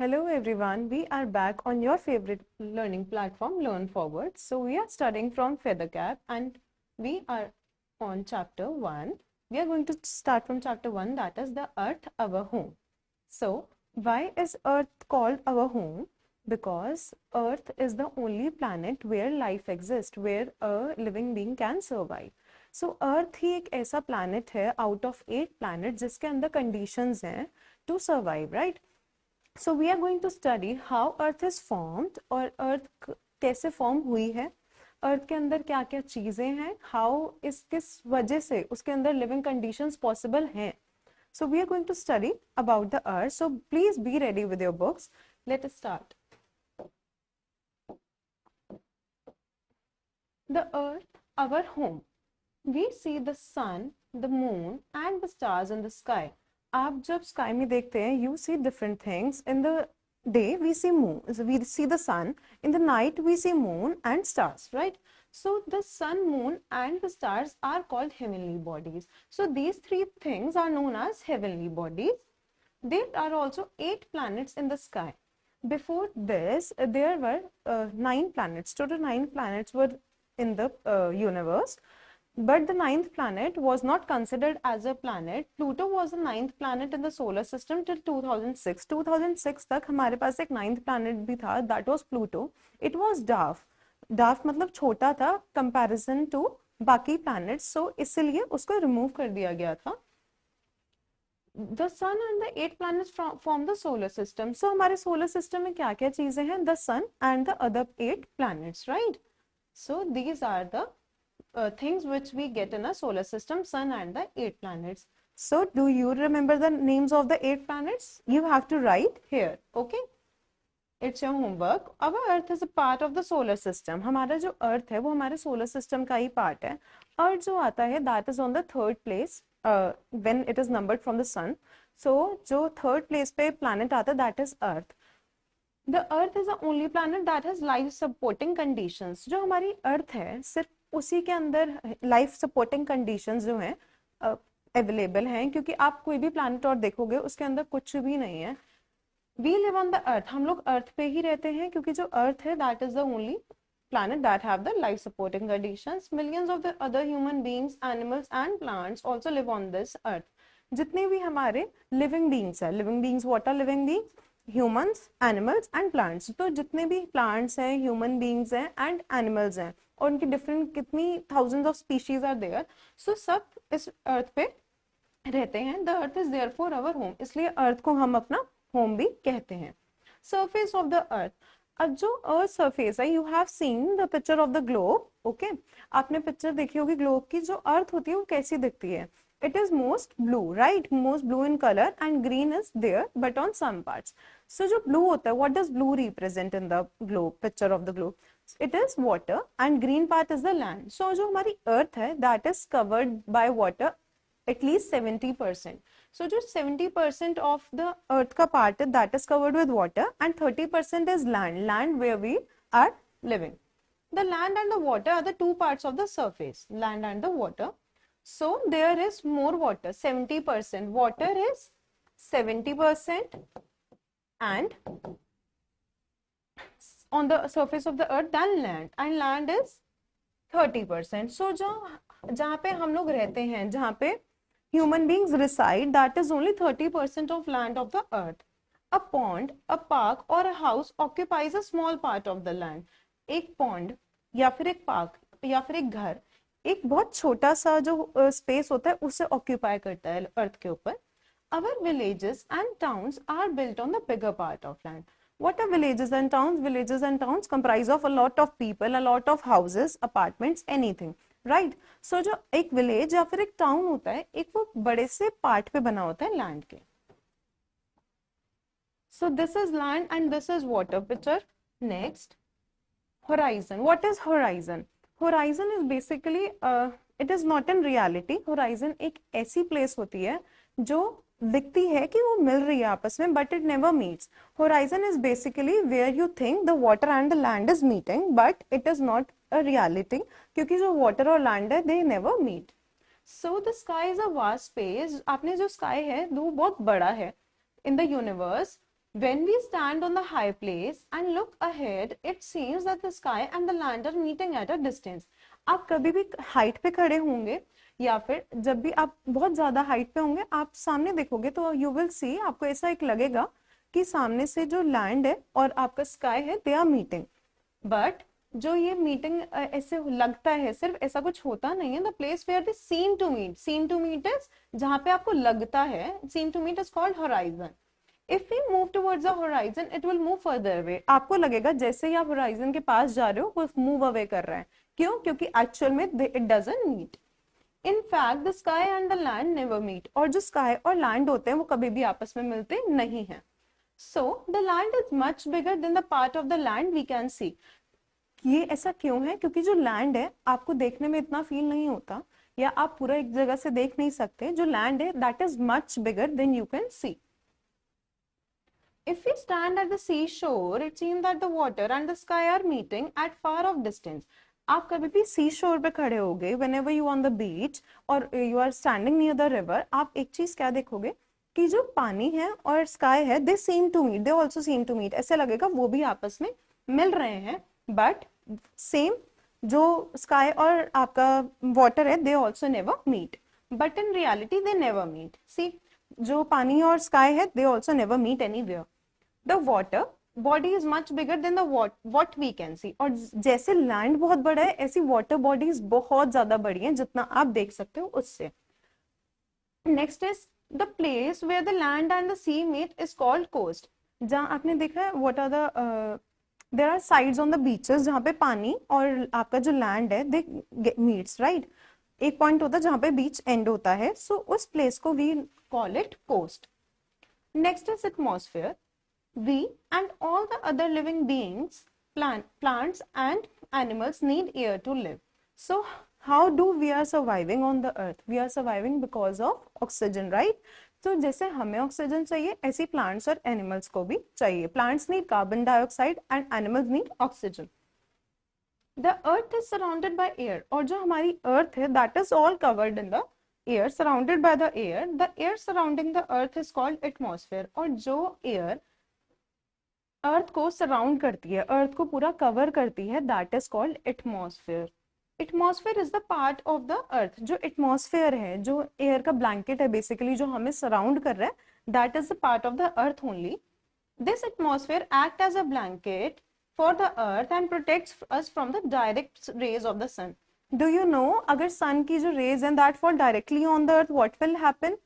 Hello everyone, we are back on your favorite learning platform, Learn Forward. So we are studying from Feathercap and we are on chapter 1. We are going to start from chapter 1, that is the Earth, our home. So why is Earth called our home? Because Earth is the only planet where life exists, where a living being can survive. So Earth ही एक ऐसा planet है out of 8 planets जिसके अंदर conditions हैं to survive, right? So we are going to study how Earth is formed और Earth कैसे form हुई है, Earth के अंदर क्या क्या चीजें हैं, how इस किस वजह से उसके अंदर living conditions possible हैं. So we are going to study about the Earth. So please be ready with your books. Let us start. The Earth, our home. We see the sun, the moon and the stars in the sky. आप जब sky में देखते हैं, you see different things. In the day we see moon, we see the sun. In the night we see moon and stars, right? So the sun, moon and the stars are called heavenly bodies. So these three things are known as heavenly bodies. There are also 8 planets in the sky. Before this, there were 9 planets. Total 9 planets were in the universe. But the 9th planet was not considered as a planet. Pluto was the 9th planet in the solar system till 2006. 2006 तक हमारे पास एक 9th planet भी था, that was Pluto. It was dwarf. Dwarf मतलब छोटा था comparison to बाकी planets. So इसलिए उसको remove कर दिया गया था. The sun and the 8 planets form the solar system. So हमारे solar system में क्या क्या चीजें हैं? The sun and the other 8 planets, right? So these are the things which we get in a solar system, sun and the 8 planets. So do you remember the names of the 8 planets? You have to write here, okay? It's your homework. Our Earth is a part of the solar system. हमारा जो Earth है वो हमारे solar system का ही part है. Earth जो आता है that is on the 3rd place when it is numbered from the sun. So जो 3rd place पे planet आता है that is Earth. The Earth is the only planet that has life supporting conditions. जो हमारी Earth है सिर्फ उसी के अंदर लाइफ सपोर्टिंग कंडीशंस जो हैं अवेलेबल हैं, क्योंकि आप कोई भी प्लैनेट और देखोगे उसके अंदर कुछ भी नहीं है. We live on the earth, हम लोग अर्थ पे ही रहते हैं, क्योंकि जो अर्थ है that is the only planet that have the life supporting conditions. Millions of the other human beings, animals and plants also live on this earth. जितने भी हमारे living beings है, living beings what are living beings? Humans, animals and plants. तो जितने भी plants हैं, human beings हैं and animals हैं और उनकी different कितनी thousands of species are there. So सब इस earth पे रहते हैं. The earth is therefore our home. इसलिए earth को हम अपना home भी कहते हैं. Surface of the earth. अब जो अर्थ सरफेस है, you have seen the picture of the globe, okay? आपने पिक्चर देखी होगी ग्लोब की. जो अर्थ होती है वो कैसी दिखती है? It is most blue, right? Most blue in colour and green is there but on some parts. So जो ब्लू होता है, what does blue represent in the globe, picture of the globe? It is water and green part is the land. So जो हमारी earth है that is covered by water at least 70%. So just 70% of the earth ka part that is covered with water and 30% is land where we are living. The land and the water are the two parts of the surface, land and the water. So there is more water, 70%. Water is 70% and on the surface of the earth than land, and land is 30%. So जहाँ पे हम लोग रहते हैं, जहाँ पे human beings reside, that is only 30% of land of the earth. A pond, a park or a house occupies a small part of the land. एक pond या फिर एक park या फिर एक घर एक बहुत छोटा सा जो space होता है उसे occupy करता है earth के ऊपर. Our villages and towns are built on the bigger part of land. What are villages and towns? Villages and towns comprise of a lot of people, a lot of houses, apartments, anything. Right. So जो एक village या फिर एक town होता है, एक वो बड़े से पार्ट पे बना होता है लैंड के. सो this is land and this is water picture. Next, horizon. What is horizon? Horizon is basically it is not in reality. Horizon एक ऐसी प्लेस होती है जो दिखती है कि वो मिल रही है आपस में, but it never meets. Horizon is basically where you think the water and the land is meeting, but it is not a reality, क्योंकि जो वाटर और लैंड है they never meet. So the sky is a vast space. आपने जो sky है वो बहुत बड़ा है. In the universe When we stand on the high place and look ahead, it seems that the sky and the land are meeting at a distance. आप कभी भी हाइट पे खड़े होंगे या फिर जब भी आप बहुत ज्यादा हाइट पे होंगे, आप सामने देखोगे तो यू विल सी, आपको ऐसा एक लगेगा कि सामने से जो लैंड है और आपका स्काई है, दे आर मीटिंग. बट जो ये मीटिंग ऐसे लगता है, सिर्फ ऐसा कुछ होता नहीं है. The place where they seem to meet is जहां पे आपको लगता है, seem to meet is called horizon. If we move towards the horizon it will move further away. आपको लगेगा जैसे ही आप होराइजन के पास जा रहे हो वो मूव अवे कर रहा है. क्यों? क्योंकि एक्चुअल में it doesn't meet. In fact the sky and the land never meet. और जो स्काई और लैंड होते हैं वो कभी भी आपस में मिलते नहीं हैं. So the land is much bigger than the part of the land we can see. ये ऐसा क्यों है? क्योंकि जो लैंड है आपको देखने में इतना फील नहीं होता, या आप पूरा एक जगह से देख नहीं सकते. जो लैंड है that is much bigger then you can see. If we stand at the seashore, it seems that the water and the sky are meeting at far off distance. आप कभी भी सी शोर पे खड़े होगे, whenever you on the beach और you are standing near the river, आप एक चीज क्या देखोगे कि जो पानी है और स्काई है, they seem to meet, they also seem to meet. ऐसे लगेगा वो भी आपस में मिल रहे हैं, बट सेम जो स्काई और आपका वाटर है, they also never meet. But in reality they never meet. See, जो पानी और स्काई है, they also never meet anywhere. The water body is much bigger than the what we can see. और जैसे land बहुत बड़ा है, ऐसी वाटर बॉडीज बहुत ज्यादा बड़ी हैं जितना आप देख सकते हो उससे. Next is the place where the land and the sea meet is called coast. जहां आपने देखा है what are the there are sides on the beaches जहां पे पानी और आपका जो लैंड है दे मीट्स, राइट. एक पॉइंट होता है जहां पे बीच एंड होता है, सो उस प्लेस को we call it coast. Next is atmosphere. We and all the other living beings, plants and animals need air to live. So how do we are surviving on the earth? We are surviving because of oxygen, right? So जैसे हमें oxygen चाहिए, ऐसी plants और animals को भी चाहिए. Plants need carbon dioxide and animals need oxygen. The earth is surrounded by air. और जो हमारी earth है, that is all covered in the air, surrounded by the air. The air surrounding the earth is called atmosphere. और जो air अर्थ को surround करती है, अर्थ को पूरा कवर करती है, that is called atmosphere. Atmosphere is the part of the अर्थ. जो एटमॉस्फेयर है, जो एयर का ब्लैंकेट है बेसिकली, जो हमें सराउंड कर रहा है, that is the part of the earth only. This atmosphere act as a blanket for the earth and protects us from the direct rays of the sun. Do you know, अगर sun की जो rays है that fall directly on the earth, what will happen?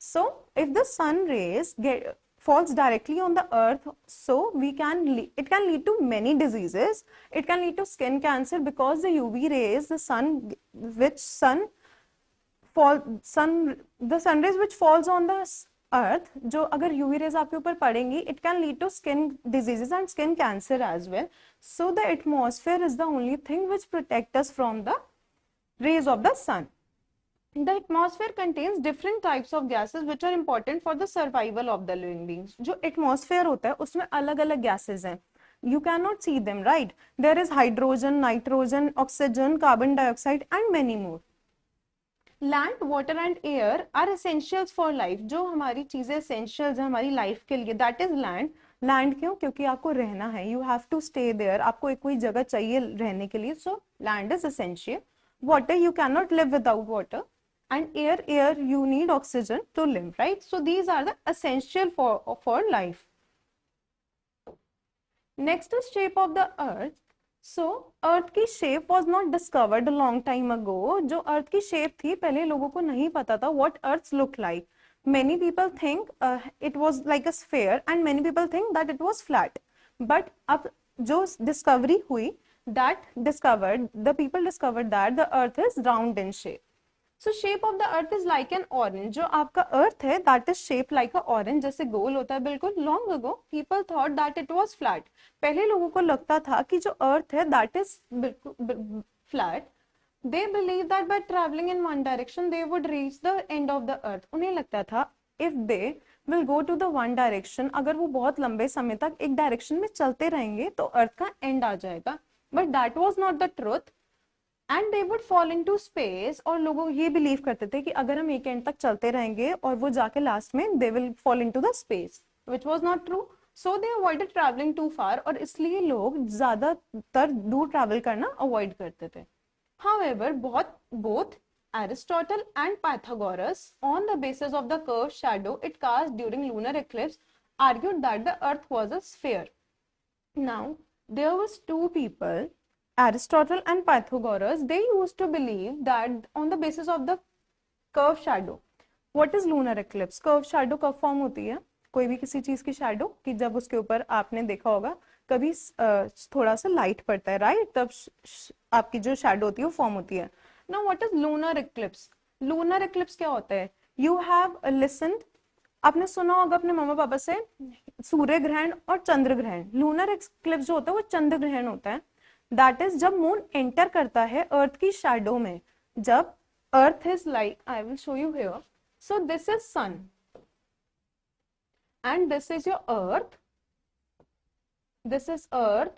So if the sun rays falls directly on the earth, so it can lead to many diseases. It can lead to skin cancer because the UV rays, the sun rays which falls on the earth, जो अगर UV rays आपके ऊपर पड़ेंगी, it can lead to skin diseases and skin cancer as well. So the atmosphere is the only thing which protect us from the rays of the sun. The atmosphere contains different types of gases which are important for the survival of the living beings. जो atmosphere होता है उसमें अलग अलग gases हैं. You cannot see them, right? There is hydrogen, nitrogen, oxygen, carbon dioxide and many more. Land, water and air are essentials for life. जो हमारी चीजें essentials हैं हमारी life के लिए, that is land. Land क्यों? क्योंकि आपको रहना है. You have to stay there. आपको एक कोई जगह चाहिए रहने के लिए. So land is essential. Water, you cannot live without water. And air you need oxygen to live, right? So these are the essential for life. Next is shape of the earth. So earth की shape was not discovered a long time ago. जो earth की shape थी पहले लोगों को नहीं पता था what earth look like. Many people think it was like a sphere and many people think that it was flat. But अब जो discovery हुई, the people discovered that the earth is round in shape. So shape of the earth is like an orange. जो आपका earth है that is shaped like a orange, जैसे गोल होता है बिल्कुल. Long ago people thought that it was flat. पहले लोगों को लगता था कि जो earth है that is बिल्कुल flat. They believed that by traveling in one direction they would reach the end of the earth. उन्हें लगता था if they will go to the one direction, अगर वो बहुत लंबे समय तक एक डायरेक्शन में चलते रहेंगे तो अर्थ का एंड आ जाएगा. But that was not the truth. And they would fall into space. और लोग ये बिलीव करते थे कि अगर हम एक एंड तक चलते रहेंगे और वो जाके लास्ट में they will fall into the space, which was not true. So they avoided travelling too far, और इसलिए लोग ज्यादातर दूर ट्रैवल करना अवॉइड करते थे. However, both Aristotle and Pythagoras, on the basis of the curved shadow it cast during lunar eclipse, argued that the earth was a sphere. Now, there was two people, Aristotle and Pythagoras. They used to believe that on the basis of the curved shadow. What is lunar eclipse? Curved shadow कब form होती है? कोई भी किसी चीज की shadow, कि जब उसके ऊपर आपने देखा होगा कभी थोड़ा सा लाइट पड़ता है, राइट, तब आपकी जो शैडो होती है वो फॉर्म होती है. Now what is lunar Eclipse? Lunar Eclipse क्या होता है? यू हैव लिसन्ड, आपने सुना होगा अपने मम्मा पापा से सूर्य ग्रहण और चंद्र ग्रहण. लूनर इक्लिप्स जो होता है वो चंद्र ग्रहण होता है. दैट इज जब मून एंटर करता है अर्थ की शैडो में. जब earth is like, I will show you here. So this is sun and this is your earth, this is earth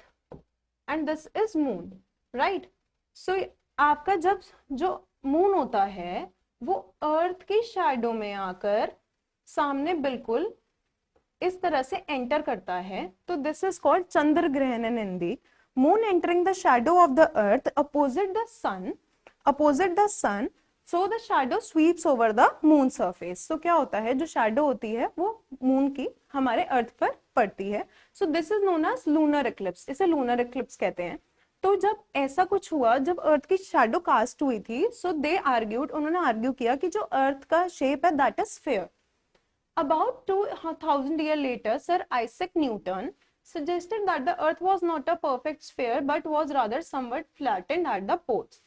and this is moon, right? So आपका जब जो moon होता है वो अर्थ की शैडो में आकर सामने बिल्कुल इस तरह से एंटर करता है, तो this is called chandra grahan in Hindi. Moon entering the shadow of the earth opposite the sun, so the shadow sweeps over the moon surface. तो क्या होता है, जो शैडो होती है वो मून की हमारे अर्थ पर पड़ती है. So this is known as lunar eclipse. इसे लूनर इक्लिप्स कहते हैं. तो जब ऐसा कुछ हुआ, जब अर्थ की शैडो कास्ट हुई थी, सो दे आर्ग्यूड, उन्होंने आर्ग्यू किया कि जो अर्थ का शेप है that is sphere. About 2000 years later, Sir Isaac Newton suggested that the earth was not a perfect sphere but was rather somewhat flattened at the poles.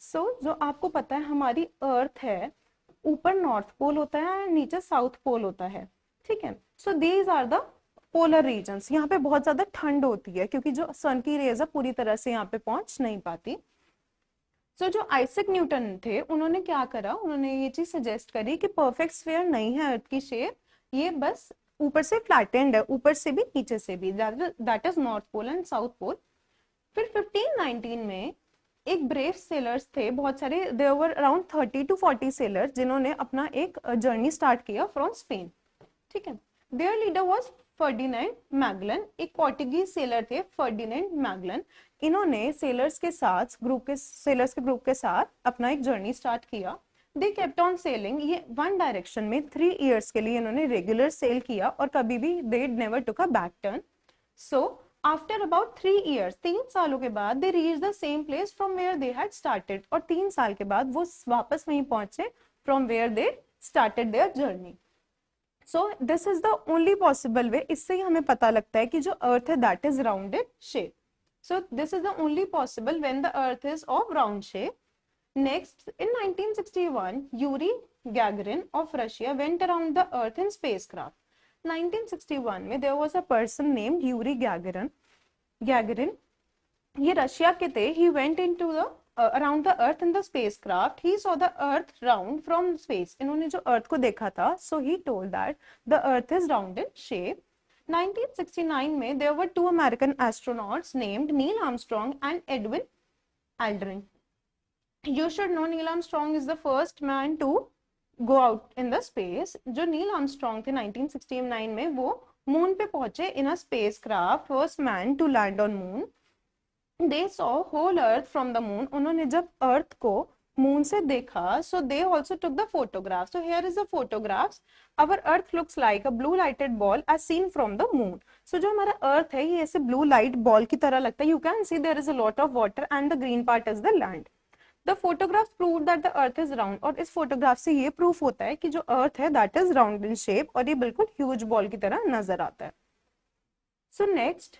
So, जो आपको पता है हमारी अर्थ है, ऊपर नॉर्थ पोल होता है, नीचे साउथ पोल होता है, ठीक है. So these are the polar regions. यहाँ पे बहुत ज्यादा ठंड होती है क्योंकि जो सन की रेज है पूरी तरह से यहाँ पे पहुंच नहीं पाती. सो जो आइजैक न्यूटन थे, उन्होंने क्या करा, उन्होंने ये चीज सजेस्ट करी कि परफेक्ट स्फीयर नहीं है अर्थ की शेप, ये बस ऊपर से फ्लैटेंड है, ऊपर से भी नीचे से भी, that is north pole and south pole. फिर 1519 में एक ब्रेव सेलर्स थे, बहुत सारे, there were around 30 to 40 sailors, जिन्होंने अपना एक जर्नी स्टार्ट किया फ्रॉम स्पेन, ठीक है. Their leader was Ferdinand Magellan, एक पोर्टुगीज सेलर थे फर्डिनेंड मैगलन. इन्होंने सेलर्स के ग्रुप के साथ अपना एक जर्नी स्टार्ट किया. दे केप्ट ऑन सेलिंग, ये वन डायरेक्शन में 3 years के लिए इन्होंने रेगुलर सेल किया और कभी भी they never took a back turn. So after about 3 years, 3 सालों के बाद, they reach the same place from where they had started, और 3 साल के बाद वो वापस वहीं पहुंचे from where they started their journey. So this is the only possible way. इससे ही हमें पता लगता है कि जो अर्थ है that is rounded shape. So this is the only possible when the earth is of round shape. Next, in 1961, Yuri Gagarin of Russia went around the Earth in spacecraft. 1961 में there was a person named Yuri Gagarin. ये Russia के थे. He went into the around the Earth in the spacecraft. He saw the Earth round from space. इन्होंने जो Earth को देखा था, so he told that the Earth is round in shape. 1969 में there were 2 American astronauts named Neil Armstrong and Edwin Aldrin. You should know Neil Armstrong is the first man to go out in the space. जो Neil Armstrong थे 1969 में, वो moon पे पहुंचे in a spacecraft, first man to land on moon. They saw whole earth from the moon. उन्होंने जब अर्थ को moon से देखा, so they also took the photographs. So here is the photographs. Our earth looks like a blue lighted ball as seen from the moon. So जो हमारा अर्थ है ये ऐसे ब्लू लाइट बॉल की तरह लगता है. You can see there is a lot of water and the green part is the land. The photographs proved that the earth is round. और इस फोटोग्राफ से ये प्रूफ होता है कि जो अर्थ है that is round in shape, और ये बिल्कुल ह्यूज बॉल की तरह नजर आता है. So next,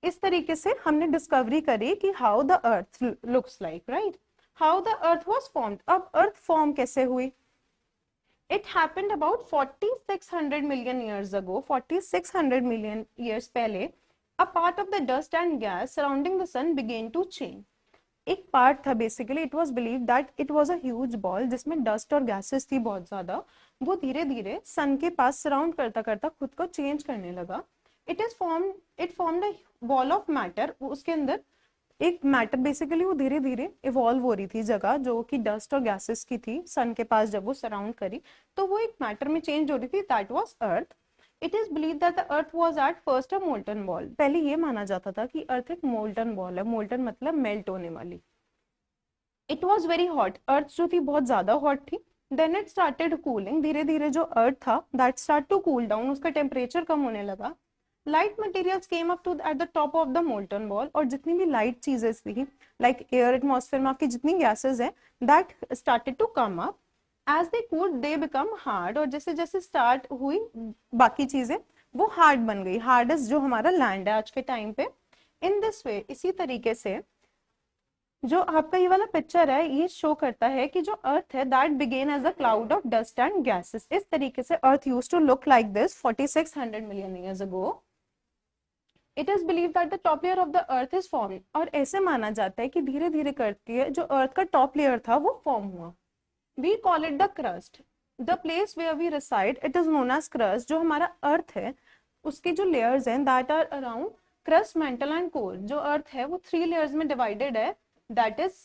इस तरीके से हमने डिस्कवरी करी कि how the earth looks like, right? How the earth was formed. अब अर्थ फॉर्म कैसे हुई? It happened about 4600 million years ago. 4600 million years पहले, a part of the dust and gas surrounding the sun began to change. एक part था, basically it was believed that it was a huge ball जिसमें dust और gases थी बहुत ज्यादा. वो धीरे धीरे सन के पास सराउंड करता करता खुद को चेंज करने लगा. It formed a ball of matter. उसके अंदर एक मैटर, बेसिकली वो धीरे धीरे इवॉल्व हो रही थी जगह जो कि डस्ट और गैसेस की थी. सन के पास जब वो सराउंड करी तो वो एक मैटर में चेंज हो रही थी, that was earth. It is believed that the earth was at first a molten ball. पहले ये माना जाता था कि अर्थ एक मोल्टन बॉल है, मोल्टन मतलब मेल्ट होने वाली. It was very hot. अर्थ जो थी बहुत ज्यादा हॉट थी. Then it started cooling. धीरे धीरे जो अर्थ था that start to cool down, उसका टेम्परेचर कम होने लगा. Light materials came up to at the top of the molten ball, और जितनी भी लाइट चीजें थी like air, atmosphere में आपकी जितनी गैसेस है that started to come up. As they cooled they become hard, और जैसे जैसे स्टार्ट हुई बाकी चीजें वो हार्ड बन गई. हार्डेस्ट जो हमारा लैंड है आज के टाइम पे. इन दिस वे, इसी तरीके से जो आपका ये वाला पिक्चर है ये शो करता है कि जो अर्थ है that began as a cloud of dust and gases. इस तरीके से earth used to look like this 4600 million years ago. It is believe that the top layer of the earth is form, और ऐसे माना जाता है कि धीरे धीरे करके जो अर्थ का टॉप लेयर था वो फॉर्म हुआ. We call it the crust. The place where we reside, it is known as crust. जो हमारा अर्थ है उसके जो layers हैं that are around crust, mantle and core. जो अर्थ है वो 3 layers में divided है, that is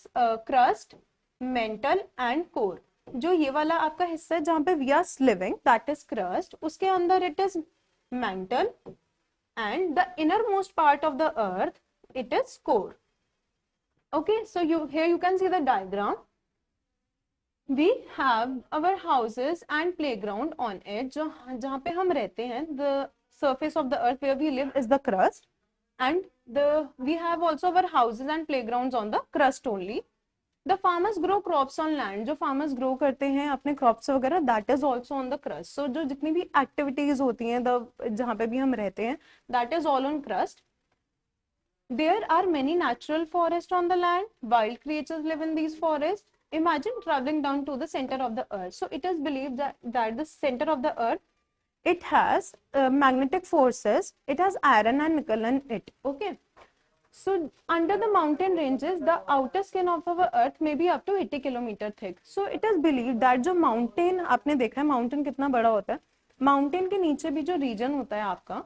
crust, mantle and core. जो ये वाला आपका हिस्सा है जहाँ पे we are living, that is crust. उसके अंदर it is mantle and the innermost part of the earth, it is core. Okay, so here you can see the diagram. We have our houses and playground on it. जो जहाँ पे हम रहते हैं, the surface of the earth where we live is the crust, and we have also our houses and playgrounds on the crust only. The farmers grow crops on land. जो farmers grow करते हैं अपने crops वगैरह, that is also on the crust. So जो जितनी भी activities होती हैं जहाँ पे भी हम रहते हैं, that is all on crust. There are many natural forests on the land. Wild creatures live in these forests. Imagine traveling down to the center of the earth. So it is believed that the center of the earth, it has magnetic forces. It has iron and nickel in it. Okay. So under the mountain ranges, the outer skin of our earth may be up to 80 kilometer thick. So it is believed that जो mountain आपने देखा है mountain कितना बड़ा होता है, mountain के नीचे भी जो region होता है आपका,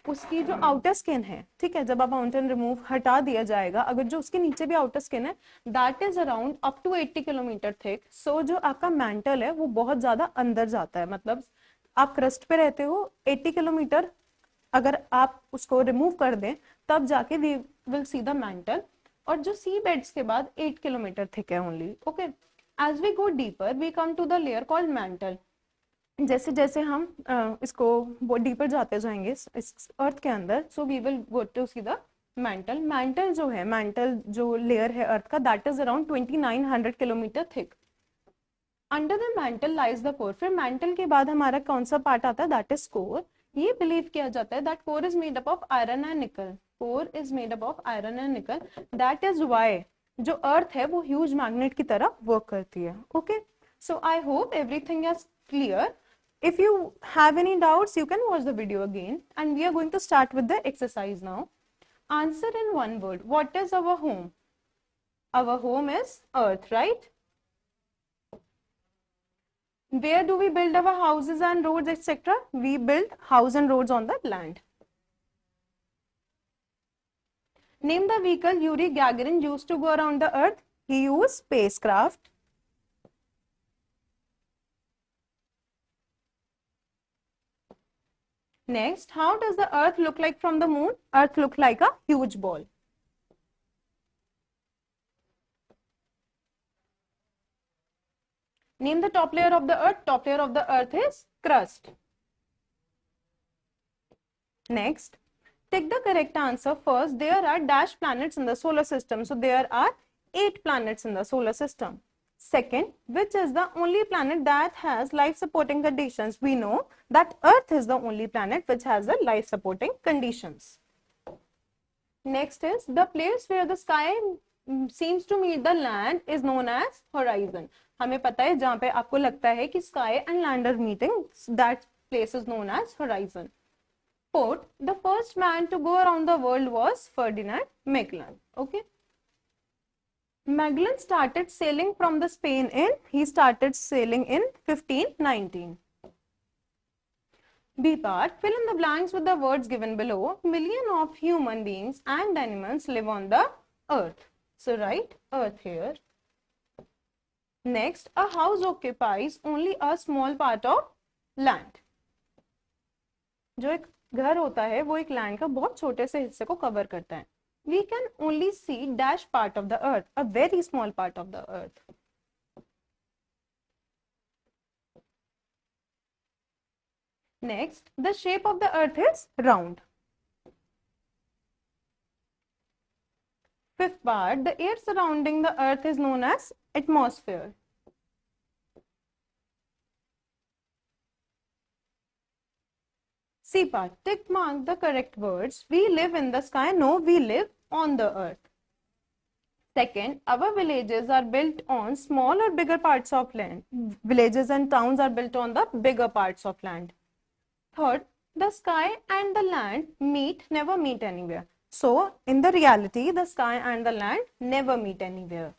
उसकी जो आउटर स्किन है, ठीक है, जब आप माउंटेन रिमूव हटा दिया जाएगा, अगर जो उसके नीचे भी आउटर स्किन है that is around up to 80 kilometer thick. So जो आपका मेंटल है वो बहुत ज्यादा अंदर जाता है. मतलब आप क्रस्ट पे रहते हो, 80 किलोमीटर अगर आप उसको रिमूव कर दें तब जाके we will see the mantle. और जो सी बेड्स के बाद 8 किलोमीटर थिक है only. Okay, as we go deeper we come to the layer called mantle. जैसे जैसे हम इसको डीपर जाते जाएंगे इस अर्थ के अंदर, so we will go to see the mantle. Mantle जो है, मेंटल जो लेयर है अर्थ का, that is around 2900 kilometre thick. Under the mantle lies the core. फिर मेंटल के बाद हमारा कौन सा पार्ट आता है, दैट इज कोर. ये बिलीव किया जाता है that core is made up of iron and nickel. Core is made up of iron and nickel. That is why जो अर्थ है वो ह्यूज मैग्नेट की तरह वर्क करती है. Okay, so I hope everything is clear. If you have any doubts, you can watch the video again, and we are going to start with the exercise now. Answer in one word. What is our home? Our home is earth, right? Where do we build our houses and roads, etc.? We build house and roads on the land. Name the vehicle Yuri Gagarin used to go around the earth. He used spacecraft. Next, how does the earth look like from the moon? Earth look like a huge ball. Name the top layer of the earth. Top layer of the earth is crust. Next, take the correct answer first. There are dash planets in the solar system. So there are 8 planets in the solar system. Second, which is the only planet that has life supporting conditions? We know that Earth is the only planet which has the life supporting conditions. Next is the place where the sky seems to meet the land is known as horizon. हमें पता है जहाँ पे आपको लगता है कि sky and land are meeting, that place is known as horizon. Fourth, the first man to go around the world was Ferdinand Magellan. Okay. Magellan started sailing from the Spain he started sailing in 1519. B part, fill in the blanks with the words given below. Million of human beings and animals live on the earth. So write earth here. Next, a house occupies only a small part of land. जो एक घर होता है वो एक land का बहुत छोटे से हिस्से को कवर करता है. We can only see dash part of the earth, a very small part of the earth. Next, the shape of the earth is round. Fifth part, the air surrounding the earth is known as atmosphere. C part, tick mark the correct words. We live in the sky. No, we live on the earth. Second, our villages are built on small or bigger parts of land. Villages and towns are built on the bigger parts of land. Third, the sky and the land never meet anywhere. So, in the reality, the sky and the land never meet anywhere.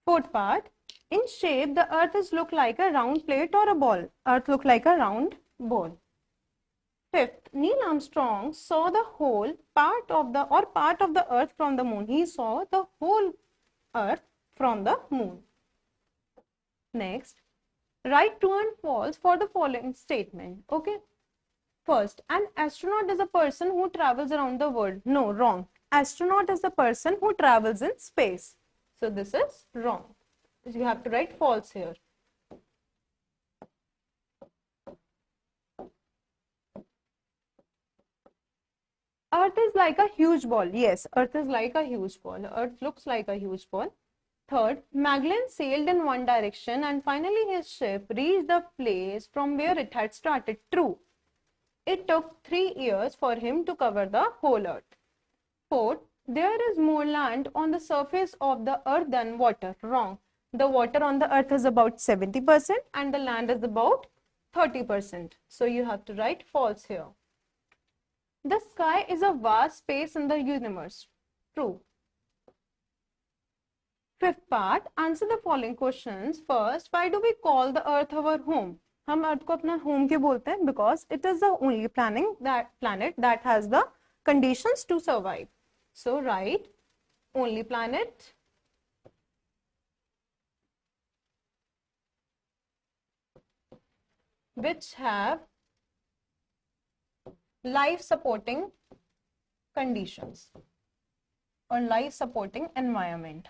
Fourth part, in shape, the earth is look like a round plate or a ball. Earth look like a round ball. Fifth, Neil Armstrong saw the whole part of the earth from the moon. He saw the whole earth from the moon. Next, write true and false for the following statement. Okay. First, an astronaut is a person who travels around the world. No, wrong. Astronaut is the person who travels in space. So this is wrong. You have to write false here. Earth is like a huge ball. Yes, Earth is like a huge ball. Earth looks like a huge ball. Third, Magellan sailed in one direction and finally his ship reached the place from where it had started. True. It took 3 years for him to cover the whole earth. Fourth, there is more land on the surface of the earth than water. Wrong. The water on the earth is about 70% and the land is about 30%. So you have to write false here. The sky is a vast space in the universe. True. Fifth part, answer the following questions. First, why do we call the earth our home? हम अर्थ को अपना home क्यों बोलते हैं? Because it is the only planet that has the conditions to survive. So write only planet which have life supporting conditions or life supporting environment.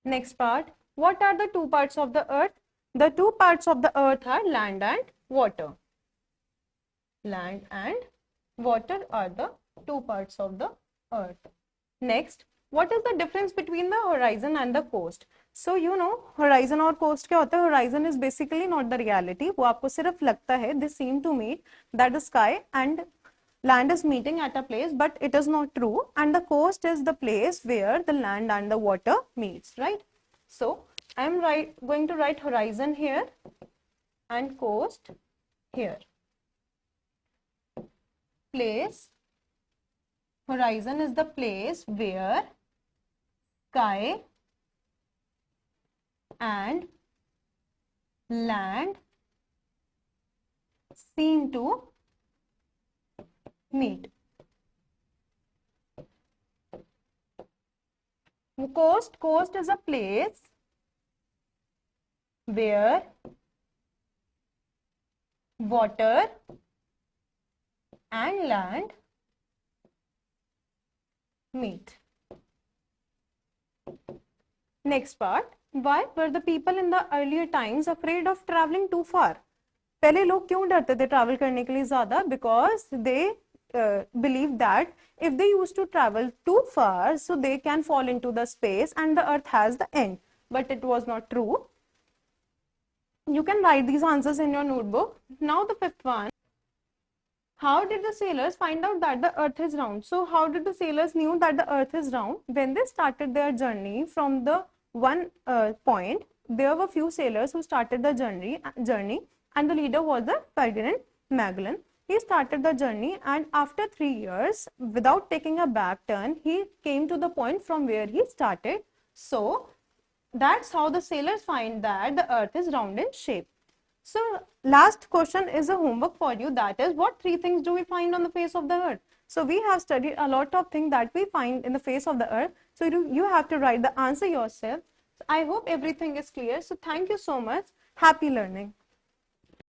Next part, what are the two parts of the earth? The two parts of the earth are land and water. Land and water are the two parts of the earth. Next, what is the difference between the horizon and the coast? So you know, horizon और coast क्या होता है? Horizon is basically not the reality. वो आपको सिर्फ लगता है. They seem to meet that the sky and land is meeting at a place, but it is not true. And the coast is the place where the land and the water meets, right? So I am going to write horizon here and coast here. Place. Horizon is the place where sky and land seem to meet. Coast is a place where water and land meet. Next part, why were the people in the earlier times afraid of traveling too far? पहले लोग क्यों डरते थे travel करने के लिए ज्यादा? Because they believe that if they used to travel too far, so they can fall into the space and the earth has the end. But it was not true. You can write these answers in your notebook. Now the fifth one. How did the sailors find out that the earth is round? So how did the sailors knew that the earth is round? When they started their journey from the one point, there were few sailors who started the journey and the leader was the Ferdinand Magellan. He started the journey and after 3 years, without taking a back turn, he came to the point from where he started. So that's how the sailors find that the earth is round in shape. So last question is a homework for you, that is, what 3 things do we find on the face of the earth? So we have studied a lot of things that we find in the face of the earth. So you have to write the answer yourself. I hope everything is clear. So thank you so much. Happy learning.